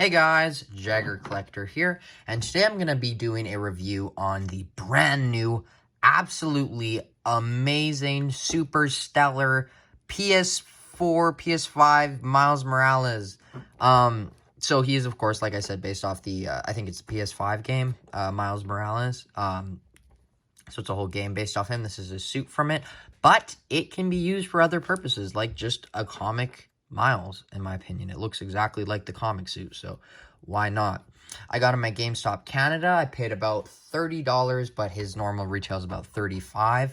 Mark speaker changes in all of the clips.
Speaker 1: Hey guys, Jagger Collector here, and today I'm going to be doing a review on the brand new, absolutely amazing, super stellar PS4, PS5 Miles Morales. So he is, of course, like I said, based off the, I think it's the PS5 game, Miles Morales. So it's a whole game based off him. This is a suit from it, but it can be used for other purposes, like just a comic Miles, in my opinion. It looks exactly like the comic suit, so why not? I got him at GameStop Canada. I paid about $30, but his normal retail is about $35.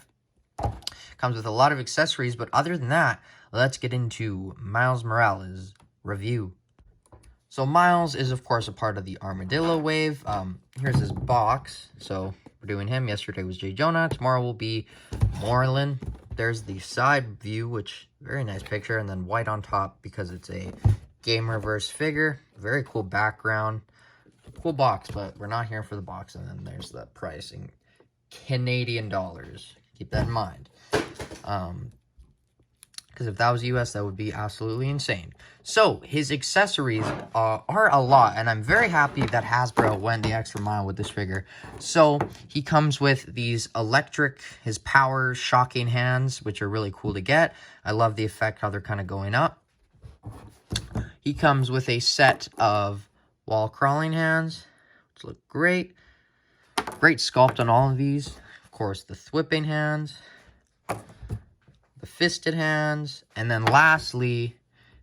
Speaker 1: Comes with a lot of accessories, but other than that, let's get into Miles Morales review. So Miles is, of course, a part of the Armadillo wave. Here's his box. So we're doing him. Yesterday was J. Jonah. Tomorrow will be Moreland. There's the side view, which, very nice picture, and then white on top because it's a Gamerverse figure. Very cool background. Cool box, but we're not here for the box. And then there's the pricing. Canadian dollars. Keep that in mind. Because if that was US, that would be absolutely insane. So, his accessories are a lot, and I'm very happy that Hasbro went the extra mile with this figure. So, he comes with these his power shocking hands, which are really cool to get. I love the effect, how they're kind of going up. He comes with a set of wall crawling hands, which look great. Great sculpt on all of these. Of course, the thwipping hands, the fisted hands, and then lastly,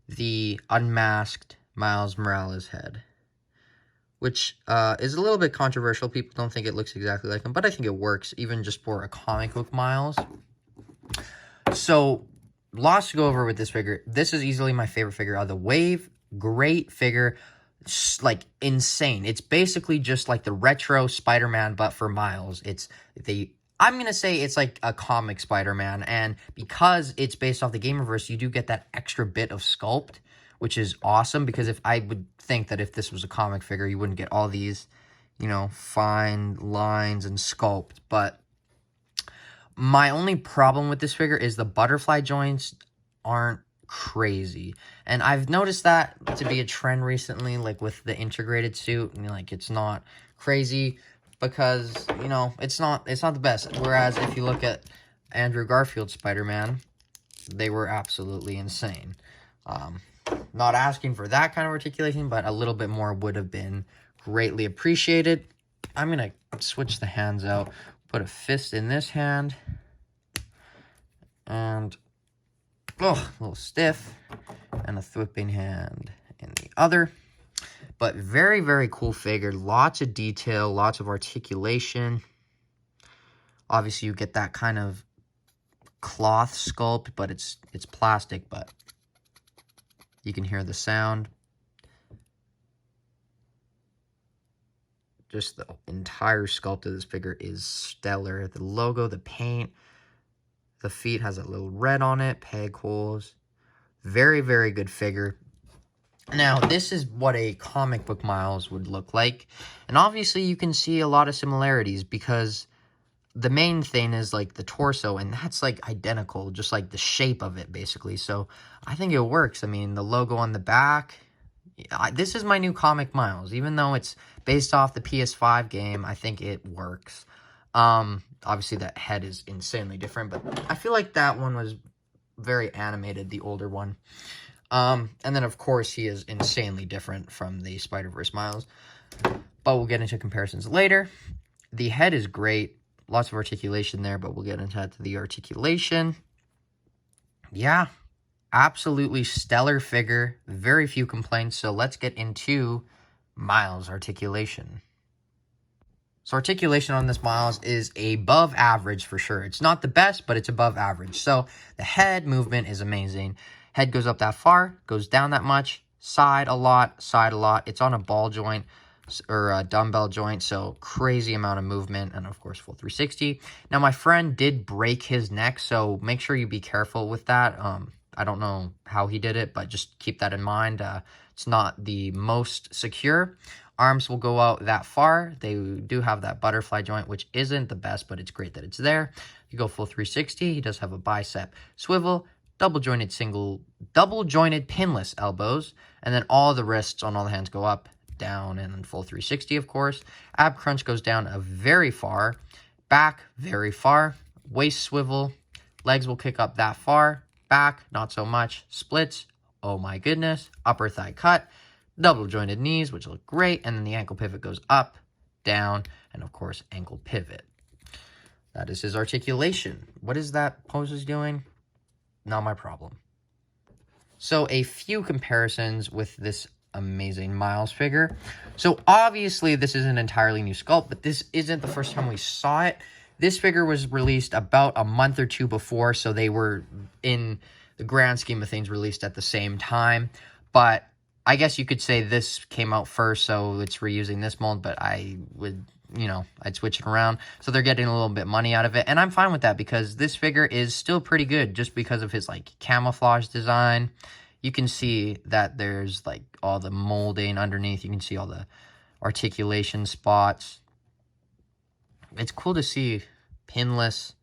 Speaker 1: the unmasked Miles Morales head, which is a little bit controversial. People don't think it looks exactly like him, but I think it works, even just for a comic book Miles. So, lots to go over with this figure. This is easily my favorite figure of the wave. Great figure. Like, insane. It's basically just like the retro Spider-Man, but for Miles. I'm going to say it's like a comic Spider-Man, and because it's based off the Gamerverse, you do get that extra bit of sculpt, which is awesome, because if I would think that if this was a comic figure, you wouldn't get all these, you know, fine lines and sculpt, but my only problem with this figure is the butterfly joints aren't crazy, and I've noticed that to be a trend recently, like with the integrated suit, and like it's not crazy, because, you know, it's not the best. Whereas if you look at Andrew Garfield's Spider-Man, they were absolutely insane. Not asking for that kind of articulation, but a little bit more would have been greatly appreciated. I'm going to switch the hands out. Put a fist in this hand. And, oh, a little stiff. And a thwipping hand in the other. But very, very cool figure. Lots of detail, lots of articulation. Obviously, you get that kind of cloth sculpt, but it's plastic, but you can hear the sound. Just the entire sculpt of this figure is stellar. The logo, the paint, the feet has a little red on it, peg holes. Very, very good figure. Now, this is what a comic book Miles would look like. And obviously, you can see a lot of similarities because the main thing is, like, the torso. And that's, like, identical, just like the shape of it, basically. So, I think it works. I mean, the logo on the back. This is my new comic Miles. Even though it's based off the PS5 game, I think it works. Obviously, that head is insanely different. But I feel like that one was very animated, the older one. And then, of course, he is insanely different from the Spider-Verse Miles. But we'll get into comparisons later. The head is great. Lots of articulation there, but we'll get into the articulation. Yeah, absolutely stellar figure. Very few complaints. So let's get into Miles' articulation. So articulation on this Miles is above average for sure. It's not the best, but it's above average. So the head movement is amazing. Head goes up that far, goes down that much, side a lot, side a lot. It's on a ball joint or a dumbbell joint, so crazy amount of movement, and of course, full 360. Now, my friend did break his neck, so make sure you be careful with that. I don't know how he did it, but just keep that in mind. It's not the most secure. Arms will go out that far. They do have that butterfly joint, which isn't the best, but it's great that it's there. You go full 360. He does have a bicep swivel, double-jointed pinless elbows, and then all the wrists on all the hands go up. down, and then full 360, of course. Ab crunch goes down a very far. Back, very far. Waist swivel. Legs will kick up that far. Back, not so much. Splits, oh my goodness. Upper thigh cut. Double jointed knees, which look great. And then the ankle pivot goes up, down, and of course, ankle pivot. That is his articulation. What is that pose is doing? Not my problem. So a few comparisons with this amazing Miles figure. So obviously this is an entirely new sculpt, but this isn't the first time we saw it. This figure was released about a month or two before, so they were, in the grand scheme of things, released at the same time. But I guess you could say this came out first, so it's reusing this mold, but I would, you know, I'd switch it around. So they're getting a little bit money out of it, and I'm fine with that because this figure is still pretty good just because of his, like, camouflage design. You can see that there's, like, all the molding underneath. You can see all the articulation spots. It's cool to see pinless,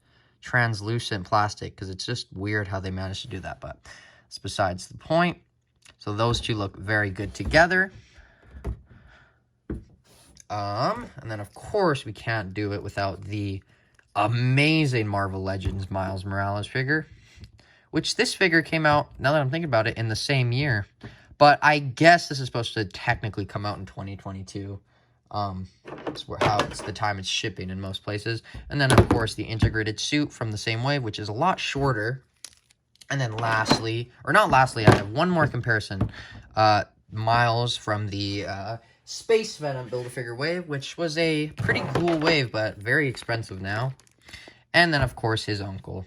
Speaker 1: translucent plastic because it's just weird how they managed to do that, but it's besides the point. So those two look very good together. And then, of course, we can't do it without the amazing Marvel Legends Miles Morales figure, which this figure came out, now that I'm thinking about it, in the same year. But I guess this is supposed to technically come out in 2022. It's the time it's shipping in most places. And then, of course, the integrated suit from the same wave, which is a lot shorter. And then lastly, or not lastly, I have one more comparison. Miles from the Space Venom Build-A-Figure wave, which was a pretty cool wave, but very expensive now. And then, of course, his uncle,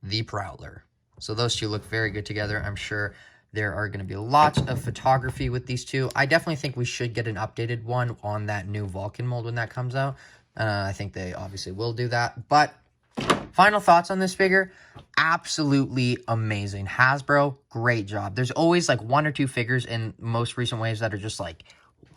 Speaker 1: the Prowler. So those two look very good together. I'm sure there are going to be lots of photography with these two. I definitely think we should get an updated one on that new Vulcan mold when that comes out. I think they obviously will do that. But final thoughts on this figure, absolutely amazing. Hasbro, great job. There's always like one or two figures in most recent waves that are just like,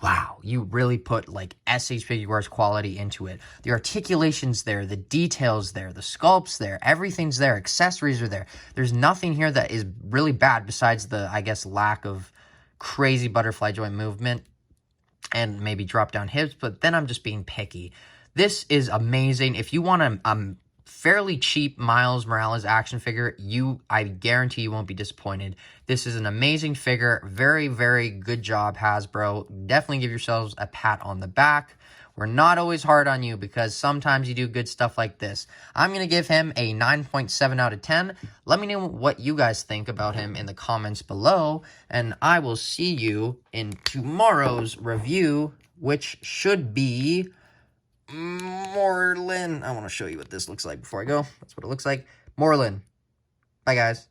Speaker 1: wow, you really put like SH Figuarts quality into it. The articulation's there, the details there, the sculpt's there, everything's there, accessories are there. There's nothing here that is really bad besides the, I guess, lack of crazy butterfly joint movement and maybe drop down hips, but then I'm just being picky. This is amazing. If you want a fairly cheap Miles Morales action figure, I guarantee you won't be disappointed. This is an amazing figure. Very, very good job, Hasbro. Definitely give yourselves a pat on the back. We're not always hard on you because sometimes you do good stuff like this. I'm going to give him a 9.7 out of 10. Let me know what you guys think about him in the comments below, and I will see you in tomorrow's review, which should be Morlin. I want to show you what this looks like before I go. That's what it looks like. Morlin. Bye, guys.